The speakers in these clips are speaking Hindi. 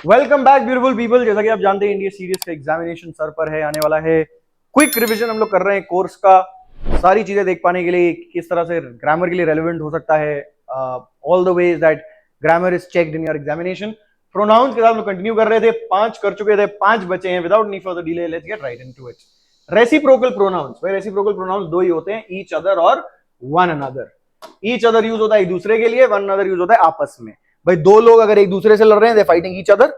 Welcome back beautiful people. जैसा कि आप जानते हैं इंडिया सीरीज का एग्जामिनेशन सर पर है, आने वाला है। क्विक रिवीजन हम लोग कर रहे हैं कोर्स का, सारी चीजें देख पाने के लिए किस तरह से ग्रामर के लिए रेलिवेंट हो सकता है, all the ways that grammar is checked in your examination. Pronouns के साथ हम लोग कंटिन्यू कर रहे थे, 5 कर चुके थे, 5 बचे हैं। Without any further delay let's get right into it. Reciprocal pronouns, भाई रेसिप्रोकल प्रोनाउंस दो ही होते हैं, ईच अदर और one another. Each other use होता है एक दूसरे के लिए, वन अनदर यूज होता है आपस में। भाई दो लोग अगर एक दूसरे से लड़ रहे हैं, दे फाइटिंग ईच अदर।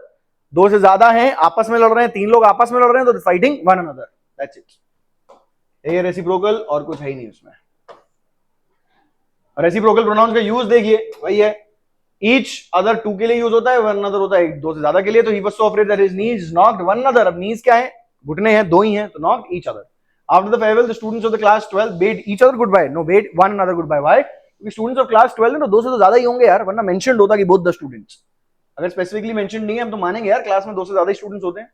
दो से ज्यादा हैं आपस में लड़ रहे हैं, 3 लोग आपस में लड़ रहे हैं, तो fighting one another. That's it. ये रेसिप्रोकल और कुछ है ही नहीं उसमें। रेसिप्रोकल प्रोनाउंस का यूज देखिए, वही है, ईच अदर टू के लिए यूज होता है, वन अनदर होता है दो से ज्यादा के लिए। तो he was so afraid that his knees knocked one another. अब नीज क्या है? घुटने हैं, दो ही हैं, तो knocked each other. After the farewell the students of the class 12 bade each other goodbye, no bade one another goodbye. Why? क्योंकि स्टूडेंट्स ऑफ क्लास 12 है तो दो से तो ज्यादा ही होंगे यार, वरना मेंशन्ड होता कि बोथ द स्टूडेंट्स। अगर स्पेसिफिकली मेंशन नहीं है हम तो मानेंगे यार क्लास में दो से ज्यादा स्टूडेंट्स होते हैं।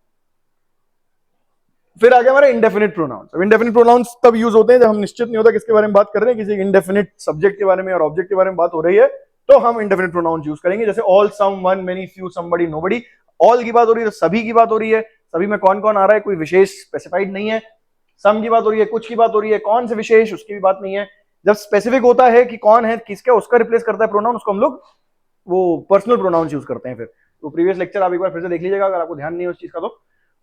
फिर आगे हमारे इंडेफिनिट प्रोनाउंस। अब इंडेफिनिट प्रोनाउंस तब यूज होते हैं जब हम निश्चित नहीं होता किसके बारे में बात कर रहे हैं, किसी इंडेफिनिट सब्जेक्ट के बारे में और ऑब्जेक्ट के बारे में बात हो रही है, तो हम इंडेफिनिट प्रोनाउंस यूज करेंगे। जैसे all, some, one, many, few, somebody, nobody. All की बात हो रही है तो सभी की बात हो रही है, सभी में कौन कौन आ रहा है कोई विशेष स्पेसिफाइड नहीं है। सम की बात हो रही है, कुछ की बात हो रही है, कौन से विशेष उसकी भी बात नहीं है। जब स्पेसिफिक होता है कि कौन है किसका, उसका रिप्लेस करता है प्रोनाउन, उसको हम लोग वो पर्सनल प्रोनाउंस यूज करते हैं। फिर तो प्रीवियस लेक्चर आप एक बार फिर से देख लीजिएगा अगर आपको ध्यान नहीं है उस चीज का। तो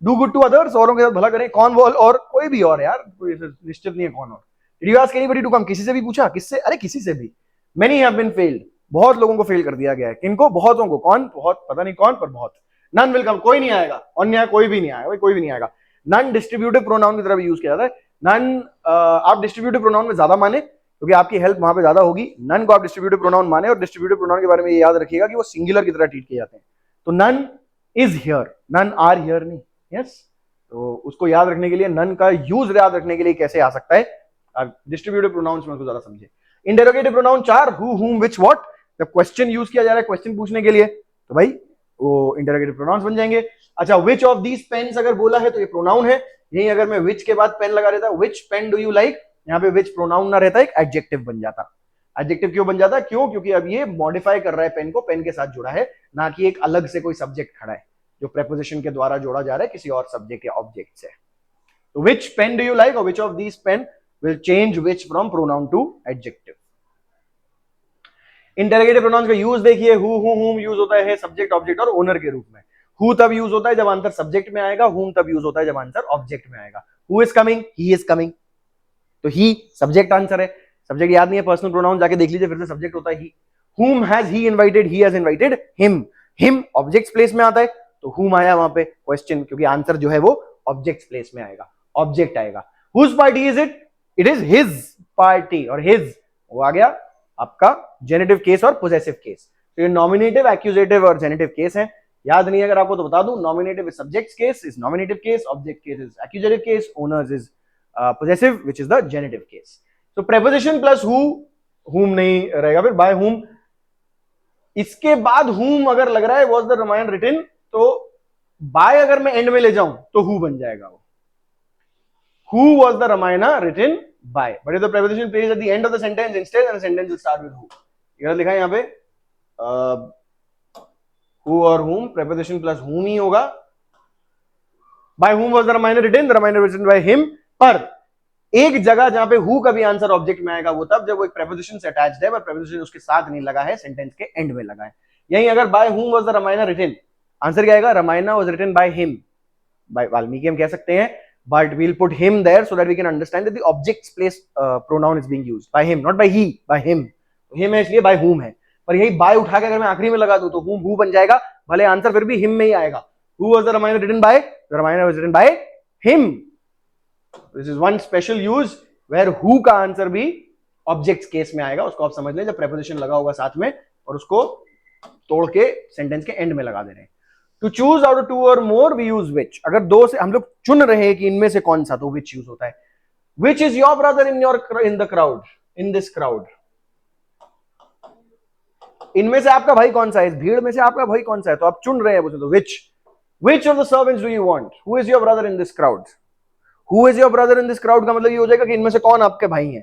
डू गुड टू अदर्स, औरों के साथ भला करें। कौन वो और कोई भी और यार, कोई निश्चित नहीं है कौन और। Did you ask anybody to come? किसी से भी पूछा? किससे? अरे किसी से भी। मेनी हैव बीन फेल्ड, बहुत लोगों को फेल कर दिया गया है। किनको? बहुतों को। कौन? बहुत, पता नहीं कौन, पर बहुत। नन विल कम, कोई नहीं आएगा। अन्य कोई भी नहीं आएगा, भाई कोई भी नहीं आएगा। नन डिस्ट्रीब्यूटिव प्रोनाउन की तरह भी यूज किया जाता है। नन आप डिस्ट्रीब्यूटिव प्रोनाउन में ज्यादा माने क्योंकि आपकी हेल्प वहां पे ज्यादा होगी। नन को आप डिस्ट्रीब्यूटिव प्रोनाउन माने, और डिस्ट्रीब्यूटिव प्रोनाउन के बारे में ये याद रखिएगा कि वो सिंगुलर की तरह ट्रीट किए जाते हैं। तो none is here, none are here नहीं। यस, तो उसको याद रखने के लिए, नन का यूज याद रखने के लिए कैसे आ सकता है, डिस्ट्रीब्यूटिव प्रोनाउंस में उसको ज्यादा समझे। इंटेरोगेटिव प्रोनाउन 4, हु, हुम, विच, व्हाट। जब क्वेश्चन यूज किया जा रहा है क्वेश्चन पूछने के लिए, तो भाई वो इंटेरोगेटिव प्रोनाउंस बन जाएंगे। अच्छा, विच ऑफ दीज पेन्स अगर बोला है तो ये प्रोनाउन है। यही अगर मैं विच के बाद पेन लगा देता, विच पेन डू यू लाइक, यहाँ पे विच प्रोनाउन ना रहता, एक एडजेक्टिव बन जाता। एडजेक्टिव क्यों बन जाता? क्यों? क्योंकि अब ये मॉडिफाई कर रहा है पेन को, पेन के साथ जुड़ा है, ना कि एक अलग से कोई सब्जेक्ट खड़ा है जो प्रेपोजिशन के द्वारा जोड़ा जा रहा है किसी और सब्जेक्ट या ऑब्जेक्ट से। तो which pen do you like or which of these pen will change which from pronoun to adjective. Interrogative pronouns का यूज देखिए, हु, हुम यूज होता है सब्जेक्ट, ऑब्जेक्ट और ओनर के रूप में। हु तब यूज होता है जब आंसर सब्जेक्ट में आएगा, हुम तब यूज होता है जब आंसर ऑब्जेक्ट में आएगा। Who is coming, he is coming, तो ही सब्जेक्ट आंसर है। सब्जेक्ट याद नहीं है, पर्सनल प्रोनाउन जाके देख लीजिए फिर से, सब्जेक्ट होता है ही। whom has he invited, he has invited him। him object place में आता है, तो whom आया वहां पे क्वेश्चन, क्योंकि आंसर जो है वो ऑब्जेक्ट प्लेस में आएगा, ऑब्जेक्ट आएगा। whose party is it? it is his party, और his वो आ गया आपका जेनेटिव केस और पोजेसिव केस। तो ये नॉमिनेटिव, एक्यूजेटिव और जेनेटिव केस है। याद नहीं अगर आपको तो बता दूं, nominative is subject case, is nominative case, object case is accusative case, owners is possessive which is the genitive case। so preposition plus whom नहीं रहेगा, फिर by whom। इसके बाद whom अगर लग रहा है was the Ramayana written, तो by अगर मैं एंड में ले जाऊं तो who बन जाएगा वो। who was the Ramayana written by, but if the preposition plays at the end of the sentence instead, then the sentence will start with who। ये लिखा है यहाँ पे who और whom, preposition plus whom ही होगा। by whom was the Ramayana written? the Ramayana was written by him। पर एक जगह जहां पे हु का भी आंसर ऑब्जेक्ट में आएगा वो तब जब वो एक प्रेपोजिशन से अटैच्ड है, पर प्रेपोजिशन उसके साथ नहीं लगा है, सेंटेंस के एंड में लगा है। यही अगर by whom was the Ramayana written, answer क्या आएगा? Ramayana was written by him, by Valmiki हम कह सकते हैं, but we will put him there so that we can understand that the object place pronoun is being used by him, not by he, by him. तो हिम है इसलिए बाय हुम है, पर यही बाय उठा के अगर मैं आखिरी में लगा दूं तो हुम हु बन जाएगा, भले आंसर फिर भी हिम में ही आएगा। Who was the Ramayana written by? The Ramayana was written by him. This is one special use where who का आंसर भी ऑब्जेक्ट केस में आएगा, उसको आप समझ लें, जब प्रेपोजिशन लगा होगा साथ में और उसको तोड़ के सेंटेंस के एंड में लगा दे रहे हैं। To choose out of two or more we use which. अगर दो से हम लोग चुन रहे हैं कि इनमें से कौन सा, तो विच यूज होता है। Which is your brother in the crowd, in this crowd. इनमें से आपका भाई कौन सा है, इस भीड़ में से आपका भाई कौन सा है, तो आप चुन रहे हैं, तो which of the servants do you want, who is your brother in this crowd. Who is your brother in this crowd का मतलब ये हो जाएगा कि इनमें से कौन आपके भाई हैं।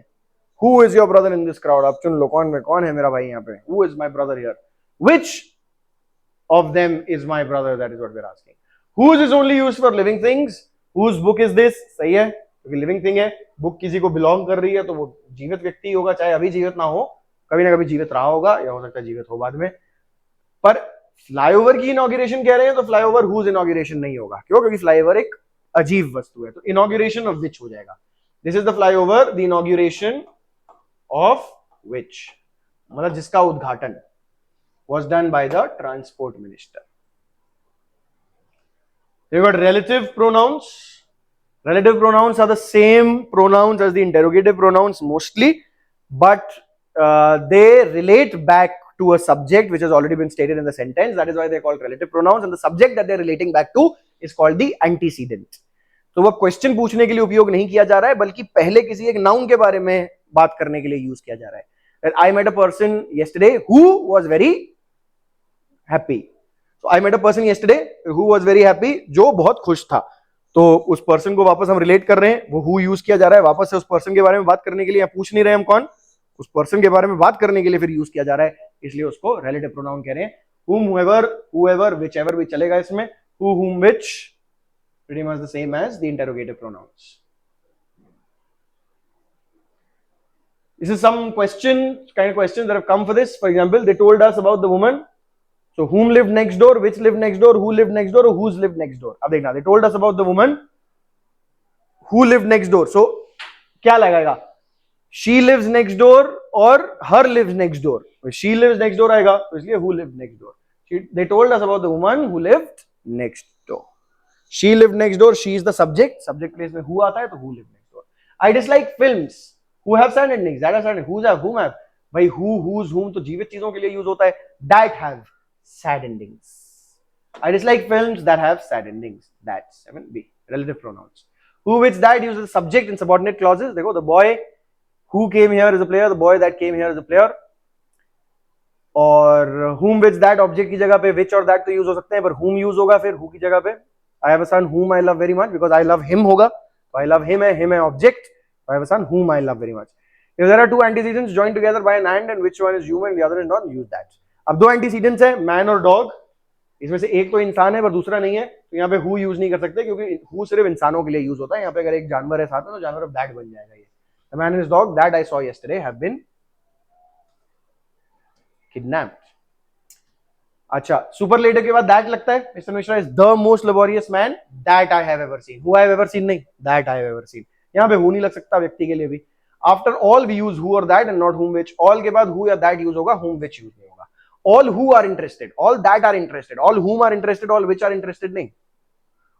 Who is your brother in this crowd, आप चुन लो कौन है मेरा भाई यहाँ पे। Who is my brother here? Which of them is my brother, that is what we're asking. Whose is only used for living things, whose book is this, सही है, क्योंकि लिविंग थिंग है, बुक किसी को बिलोंग कर रही है तो वो जीवित व्यक्ति होगा, चाहे अभी जीवित ना हो, कभी ना कभी जीवित रहा होगा या हो सकता है जीवित हो बाद में। पर फ्लाईओवर की इनॉग्रेशन कह रहे हैं तो फ्लाईओवर हुज इनॉग्रेशन नहीं होगा, क्यों? क्योंकि फ्लाईओवर एक अजीब वस्तु है, तो इनॉग्रेशन ऑफ विच हो जाएगा। This is the flyover, the inauguration of which, मतलब जिसका उद्घाटन was done by the transport minister. You got relative pronouns. Relative pronouns are the same pronouns as the interrogative pronouns mostly, but they relate back to a subject which has already been stated in the sentence. That is why they are called relative pronouns, and the subject that they are relating back to is called the antecedent. तो वो क्वेश्चन पूछने के लिए उपयोग नहीं किया जा रहा है, बल्कि पहले किसी एक नाउन के बारे में बात करने के लिए यूज किया जा रहा है। I met a person yesterday who was very happy. So I met a person yesterday who was very happy, जो बहुत खुश था। तो उस पर्सन को वापस हम रिलेट कर रहे हैं, वो who यूज किया जा रहा है वापस से उस पर्सन के बारे में बात करने के लिए, पूछ नहीं रहे हम कौन, उस पर्सन के बारे में बात करने के लिए फिर यूज किया जा रहा है, इसलिए उसको रिलेटिव प्रोनाउन कह रहे हैं। whom, whoever, whichever भी चलेगा इसमें, who, whom, which, pretty much the same as the interrogative pronouns. This is some questions that have come for this. For example, they told us about the woman. So whom lived next door, which lived next door, who lived next door, or whose lived next door. अब देखना, they told us about the woman who lived next door. So क्या लगेगा, she lives next door और her lives next door. She lives next door आएगा, तो इसलिए who lived next door. They told us about the woman who lived next door. She lived next door. She is the subject. Subject place में who आता है तो who lived next door. I dislike films who have sad endings. That has sad endings. Whose have, whom have. भाई who, whose, whom तो जीवित चीजों के लिए यूज होता है. That have sad endings. I dislike films that have sad endings. That's 7b. Relative pronouns. Who, which, that uses the subject in subordinate clauses. देखो, the boy who came here is a player. The boy that came here is a player. और whom, which, that object की जगह पे which और that तो यूज हो सकते हैं, पर whom यूज होगा फिर who की जगह पे. I have a son whom I love very much because I love him होगा. So I love him है object. I have a son whom I love very much. If there are two antecedents joined together by an and which one is human, the other is not, use that. अब दो एंटीसीडेंट्स है, मैन और डॉग, इसमें से एक तो इंसान है पर दूसरा नहीं है, तो यहाँ पे हु यूज नहीं कर सकते क्योंकि हु सिर्फ इंसानों के लिए यूज होता है। यहाँ पे अगर एक जानवर है साथ में तो जानवर ऑफ दैट बन जाएगा। ये the man and his dog that I saw yesterday have been kidnapped. अच्छा, सुपरलेटिव के बाद दैट लगता है। Mister Mishra is the most laborious man that I have ever seen. Who I have ever seen नहीं, that I have ever seen. यहाँ पे हु नहीं लग सकता व्यक्ति के लिए भी। After all we use who or that and not whom which. All के बाद हु या दैट यूज होगा, हुम विच यूज नहीं होगा। All who are interested, all that are interested, all whom are interested, all which are interested नहीं,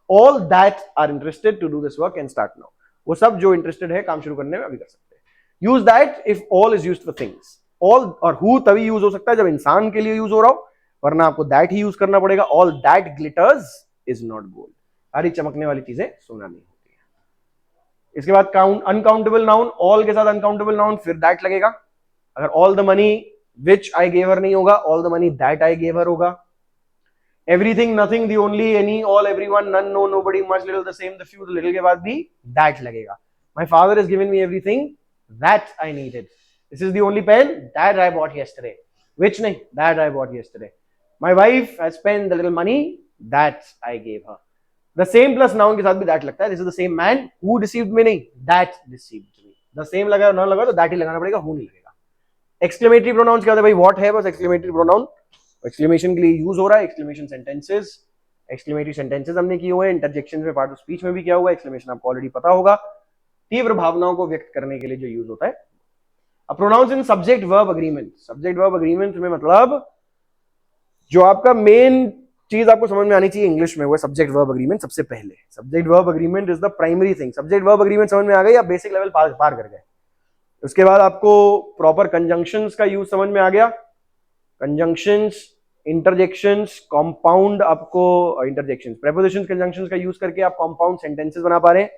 all that are interested to do this work and start now. वो सब जो interested है काम शुरू करने में अभी कर सकते हैं। Use that if all is used for things. All और who तभी use हो सकता है जब इंसान के लिए use हो रहा हो, वरना आपको that ही use करना पड़ेगा। All that glitters is not gold. सारी चमकने वाली चीजें सोना नहीं होती है। इसके बाद uncountable noun, all के साथ uncountable noun फिर that लगेगा। अगर all the money which I gave her नहीं होगा, all the money that I gave her होगा। everything, nothing, the only, any, all, everyone, none, no, nobody, much, little, the same, the few, the little के बाद भी that लगेगा। my father has given me everything that I needed। this is the only pen that I bought yesterday। which नहीं, that I bought yesterday। my wife has spent the little money that I gave her। the same plus noun के साथ भी that लगता है। this is the same man who deceived me नहीं, that deceived me। the same लगा ना लगा तो that ही लगाना पड़ेगा, who नहीं लगेगा। एक्सक्लेमेटरी प्रोनाउंस क्या होता है भाई? व्हाट है बस एक्सक्लेमेटरी प्रोनाउन, एक्सक्लेमेशन के लिए यूज हो रहा है। एक्सक्लेमेशन सेंटेंसेस, एक्सक्लेमेटरी सेंटेंसेस हमने किए हुए हैं। इंटरजेक्शन में पार्ट ऑफ स्पीच में भी किया हुआ है। एक्सक्लेमेशन आपको ऑलरेडी पता होगा, तीव्र भावनाओं को व्यक्त करने के लिए जो यूज होता है। अब pronouns in subject verb agreement. Subject verb agreement में मतलब जो आपका मेन चीज आपको समझ में आनी चाहिए इंग्लिश में, वो सब्जेक्ट वर्ब अग्रीमेंट। सबसे पहले subject verb agreement is the primary thing. Subject verb agreement समझ में आ गई, आप बेसिक लेवल पार कर गए। उसके बाद आपको प्रॉपर कंजंक्शंस का यूज समझ में आ गया। कंजंक्शंस, इंटरजेक्शंस, कंपाउंड, आपको इंटरजेक्शंस, प्रेपोजिशंस, कंजंक्शंस का यूज करके आप कंपाउंड सेंटेंसेस बना पा रहे हैं।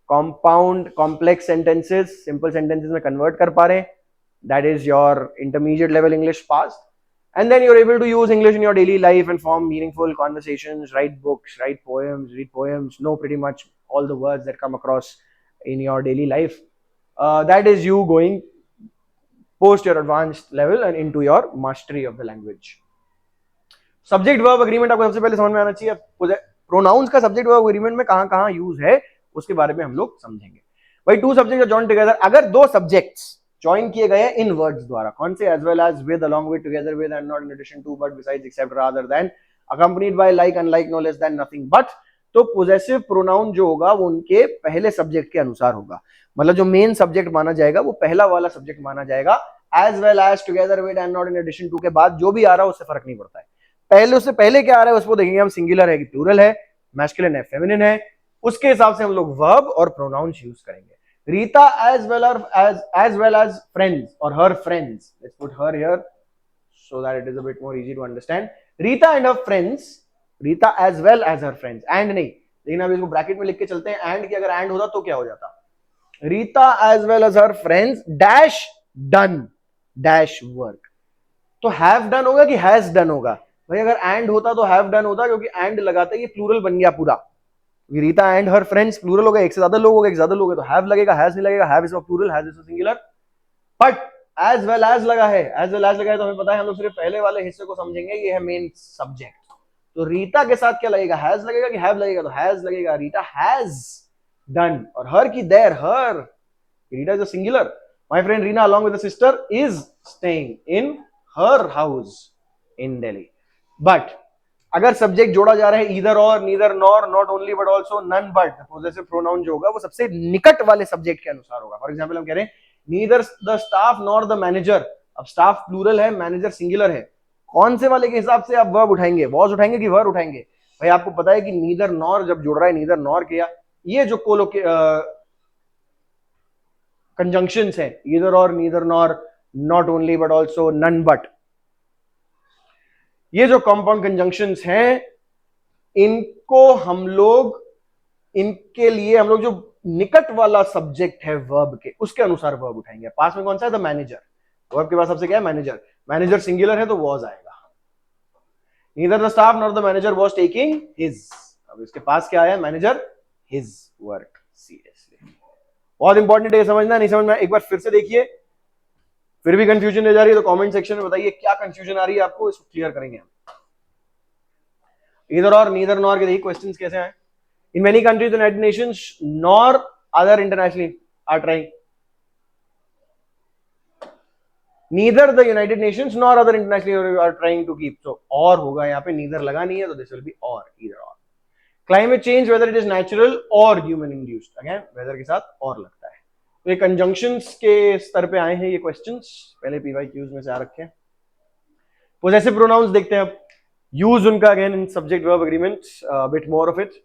Compound complex sentences simple sentences में कन्वर्ट कर पा रहे हैं। That is your intermediate level English pass. and then you're able to use English in your daily life and form meaningful conversations, write books, write poems, read poems, know pretty much all the words that come across in your daily life. That is you going post your advanced level and into your mastery of the language. Subject verb agreement आपको सबसे पहले समझ में आना चाहिए। प्रोनाउंस का सब्जेक्ट वर्ब अग्रीमेंट में कहां कहां यूज है उसके बारे में हम लोग समझेंगे। भाई टू सब्जेक्ट जॉइन टुगेदर, अगर दो सब्जेक्ट्स ज्वाइन किए गए इन वर्ड्स द्वारा, कौन से? As well as, with, along with, together with, and not in addition to, but besides, except, rather than, accompanied by, like, unlike, no less than, nothing but. तो पोजेसिव प्रोनाउन जो होगा वो उनके पहले सब्जेक्ट के अनुसार होगा, मतलब जो मेन सब्जेक्ट माना जाएगा वो पहला वाला सब्जेक्ट माना जाएगा। As well as, together with, and not in addition to के बाद जो भी आ रहा है उससे फर्क नहीं पड़ता है। पहले उससे पहले क्या आ रहा है उसको देखेंगे हम, सिंगुलर है कि प्लूरल है, मैस्कुलिन है, फेमिनिन है, उसके हिसाब से हम लोग वर्ब और प्रोनाउंस यूज करेंगे। Rita as well as friends or her friends. Let's put her here so that it is a bit more easy to understand. Rita and her friends. Rita as well as her friends. And नहीं, लेकिन अब इसको ब्रैकेट में लिख के चलते हैं। एंड की अगर एंड होता तो क्या हो जाता? Rita as well as her friends dash done dash work. तो हैव डन होगा कि हैज डन होगा? भाई अगर एंड होता तो हैव डन होता, क्योंकि एंड लगाते ही प्लूरल बन गया पूरा। Rita and her friends plural हो गए, एक से ज्यादा लोग हो गए, एक ज्यादा लोग है तो हैव लगेगा, हैज नहीं लगेगा। Have is plural, has is singular. But as well as लगा है, एज वेल एज लगा है तो हमें पता है हम लोग सिर्फ पहले वाले हिस्से को समझेंगे, ये है मेन सब्जेक्ट। तो रीता के साथ क्या लगेगा? हैज लगेगा कि हैव लगेगा? तो हैज लगेगा। Rita has done. और हर की their, her, Rita is a singular. My friend Reena along with the sister is staying in her house in Delhi. But अगर सब्जेक्ट जोड़ा जा रहा है either or, neither nor, not only but also, none but, possessive pronoun जो होगा वो सबसे निकट वाले सब्जेक्ट के अनुसार होगा। फॉर एग्जांपल हम कह रहे हैं neither the staff nor the manager. अब स्टाफ प्लूरल है, मैनेजर सिंगुलर है, कौन से वाले के हिसाब से आप वर्ब उठाएंगे? वॉज उठाएंगे कि वर्ब उठाएंगे? भाई आपको पता है कि नीदर नॉर जब जुड़ रहा है, नीदर नॉर किया, ये जो कंजंक्शंस है, either or, neither nor, not only but also, none but, ये जो कंपाउंड कंजंक्शंस हैं इनको हम लोग, इनके लिए हम लोग जो निकट वाला सब्जेक्ट है वर्ब के उसके अनुसार वर्ब उठाएंगे। पास में कौन सा है? The manager. वर्ब के पास सबसे क्या है? मैनेजर। मैनेजर सिंगुलर है तो वॉज आएगा। Neither the staff not the manager was taking his. अब इसके पास क्या आया? Manager his work seriously. बहुत इंपॉर्टेंट है, समझना नहीं समझना एक बार फिर से देखिए, फिर भी कंफ्यूजन रह जा रही है तो कमेंट सेक्शन में बताइए क्या कंफ्यूजन आ रही है आपको, इसको क्लियर करेंगे हम। इधर और, नीदर नॉर के देखिए क्वेश्चंस कैसे आए। In many countries, the United Nations nor other internationally are trying. Neither the United Nations nor other internationally are trying to keep. So और होगा यहाँ पे, neither लगा नहीं है तो this will be or, either or. Climate change, whether it is natural or human induced. Again, weather के साथ और लगता है। तो ये conjunctions के स्तर पे आए हैं ये questions, पहले PYQs में से आ रखे हैं। Possessive pronouns देखते हैं अब। Use उनका again in subject verb agreements, bit more of it.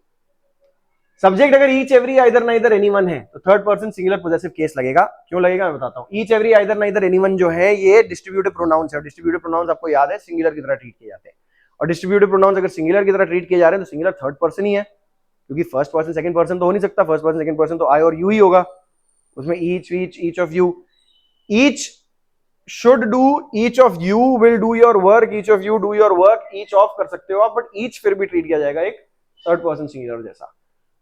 Subject अगर each every either neither anyone है तो third person singular possessive case लगेगा। क्यों लगेगा मैं बताता हूं। Each every either neither anyone जो है ये डिस्ट्रीब्यूटिव प्रोनाउंस है। डिस्ट्रीब्यूटिव प्रोनाउंस आपको याद है सिंगुलर की तरह ट्रीट किए जाते हैं, और डिस्ट्रीब्यूटिव प्रोनाउंस अगर सिंगुलर की तरह ट्रीट किए जा रहे हैं तो सिंगुलर थर्ड पर्सन ही है, क्योंकि फर्स्ट पर्सन सेकंड पर्सन तो हो नहीं सकता। फर्स्ट पर्सन सेकंड पर्सन तो आई और यू ही होगा, उसमें each of you, each should do, each of you will do your work, each of you do your work, each of कर सकते हो आप, बट ईच फिर भी ट्रीट किया जाएगा एक थर्ड पर्सन सिंगुलर जैसा।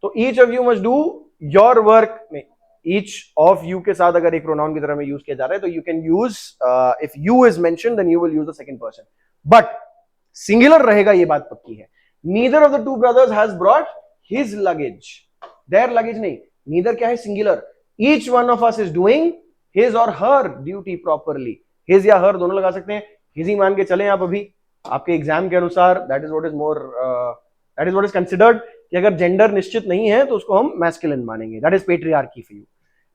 तो each of you must do your work में ईच ऑफ यू के साथ अगर एक प्रोनाउन की तरह में यूज किया जा रहा है तो you can use, if you is mentioned then you will use the second person, but singular रहेगा ये बात पक्की है। Neither of the two brothers has brought his luggage, their luggage नहीं, नीदर क्या है? Singular. Each one of us is doing his or her duty properly. His या हर दोनों लगा सकते हैं, हिज ही मान के चलें आप अभी आपके एग्जाम के अनुसार। That is what is more, that is what is considered कि अगर जेंडर निश्चित नहीं है तो उसको हम मैस्कुलिन मानेंगे। That is patriarchy for you.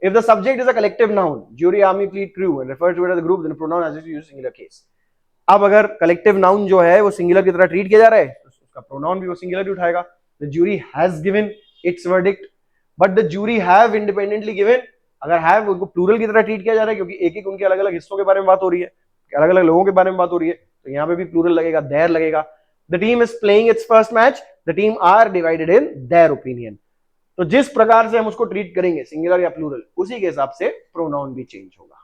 If the subject is a collective noun, jury, army, fleet, crew, and refer to it as a group, then pronoun as it used singular case. अब अगर कलेक्टिव नाउन जो है वो सिंगुलर की तरह ट्रीट किया जा रहा है तो उसका प्रोनाउन भी वो सिंगुलर ही उठाएगा। The jury has given it's verdict, but the jury have independently given. अगर हैव उनको प्लूरल की तरह ट्रीट किया जा रहा है क्योंकि एक एक उनके अलग अलग हिस्सों के बारे में बात हो रही है, अलग अलग लोगों के बारे में बात हो रही है, तो यहाँ पे भी प्लूरल लगेगा, देयर लगेगा। The team is playing its first match, the team are divided in their opinion. तो जिस प्रकार से हम उसको ट्रीट करेंगे सिंगुलर या प्लूरल, उसी के हिसाब से प्रोनाउन भी चेंज होगा।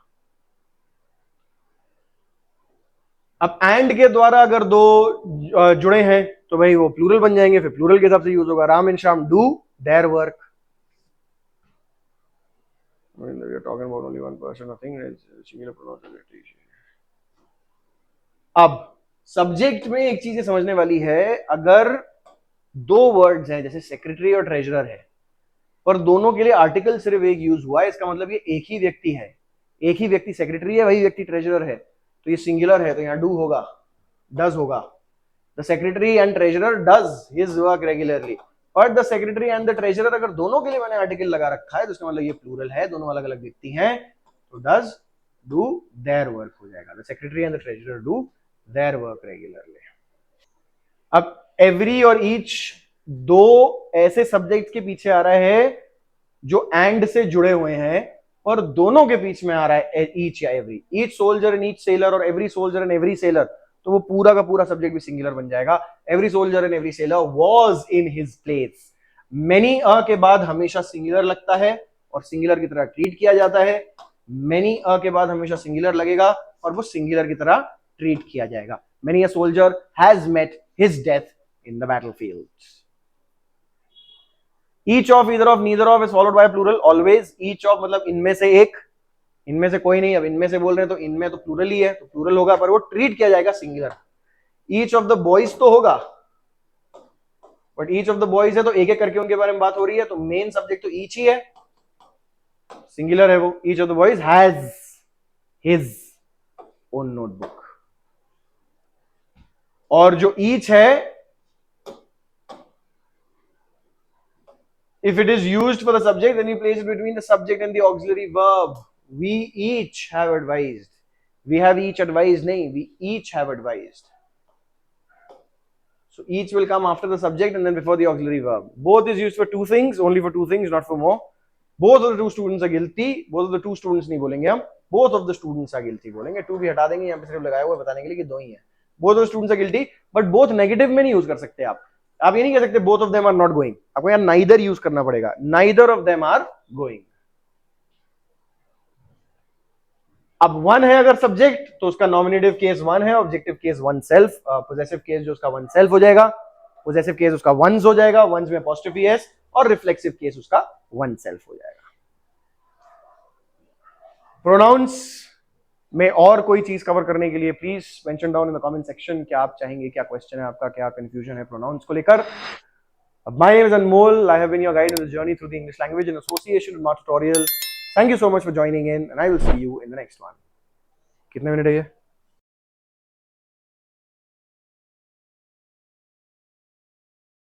अब एंड के द्वारा अगर दो जुड़े हैं तो भाई वो प्लूरल बन जाएंगे, फिर प्लूरल के हिसाब से यूज होगा। Ram and Shyam do their work. Talking about only one person, nothing, singular pronoun. अब सब्जेक्ट में एक चीज समझने वाली है, अगर दो वर्ड्स हैं जैसे सेक्रेटरी और ट्रेजरर है, पर दोनों के लिए आर्टिकल सिर्फ एक यूज हुआ है, इसका मतलब ये एक ही व्यक्ति है, एक ही व्यक्ति सेक्रेटरी है, वही व्यक्ति ट्रेजरर है, तो ये सिंगुलर है, तो यहाँ डू होगा, डज होगा। The secretary and treasurer does his work regularly, but the secretary and the treasurer अगर दोनों के लिए मैंने आर्टिकल लगा रखा है तो इसका मतलब ये प्लूरल है, दोनों अलग अलग व्यक्ति हैं, तो डज डू देयर वर्क हो जाएगा। The secretary and the treasurer do their work regularly. अब एवरी और ईच दो ऐसे सब्जेक्ट के पीछे आ रहा है जो एंड से जुड़े हुए हैं, और दोनों के बीच में आ रहा है ईच या every, each soldier and each sailor और every soldier and every sailor, तो वो पूरा का पूरा सब्जेक्ट भी सिंगुलर बन जाएगा। Every soldier and every seller was in his place. Many a के बाद हमेशा सिंगुलर लगता है और सिंगुलर की तरह ट्रीट किया जाता है, मेनी अ के बाद हमेशा सिंगुलर लगेगा और वो सिंगुलर की तरह ट्रीट किया जाएगा। Many a soldier has met his death in the battlefield. Each of, either of, neither of is followed by a plural always. Each of मतलब इनमें से एक, इनमें से कोई नहीं, अब इनमें से बोल रहे हैं तो इनमें तो प्लूरल ही है, तो प्लूरल होगा, पर वो ट्रीट किया जाएगा singular. Each of the boys तो होगा, but each of the boys है तो एक एक करके उनके बारे में बात हो रही है, तो मेन सब्जेक्ट तो ईच ही है, सिंगुलर है वो। Each of the boys has his own notebook, और जो ईच है, if it is used for the subject, then you place it between the subject and the auxiliary verb. We each have advised. We have each advised. Nahi, we each have advised. So each will come after the subject and then before the auxiliary verb. Both is used for two things, only for two things, not for more. Both of the two students are guilty. Both of the two students नहीं बोलेंगे हम. Both of the students are guilty बोलेंगे. Two भी हटा देंगे, यहाँ पे सिर्फ लगाया हुआ है बताने के लिए कि दो ही हैं. Both of the students are guilty, but both negative में नहीं use कर सकते आप ये नहीं कह सकते both of them are not going, आपको यहाँ neither यूज करना पड़ेगा, neither of them are going। अब वन है अगर सब्जेक्ट तो उसका नॉमिनेटिव केस वन है, objective case one self, possessive case जो उसका वन सेल्फ हो जाएगा, पोजेसिव केस उसका वंस हो जाएगा, वंस में अपॉस्ट्रोफी एस, और रिफ्लेक्सिव केस उसका वन सेल्फ हो जाएगा। प्रोनाउंस में और कोई चीज कवर करने के लिए please mention down in the comment section, क्या आप चाहेंगे, क्या क्वेश्चन है आपका, क्या कंफ्यूजन है प्रोनाउंस को लेकर। My name is Anmol. I have been your guide in this journey through the English language in association with Mark Tutorial. Thank you so much for joining in, and I will see you in the next one. कितने मिनट है ये?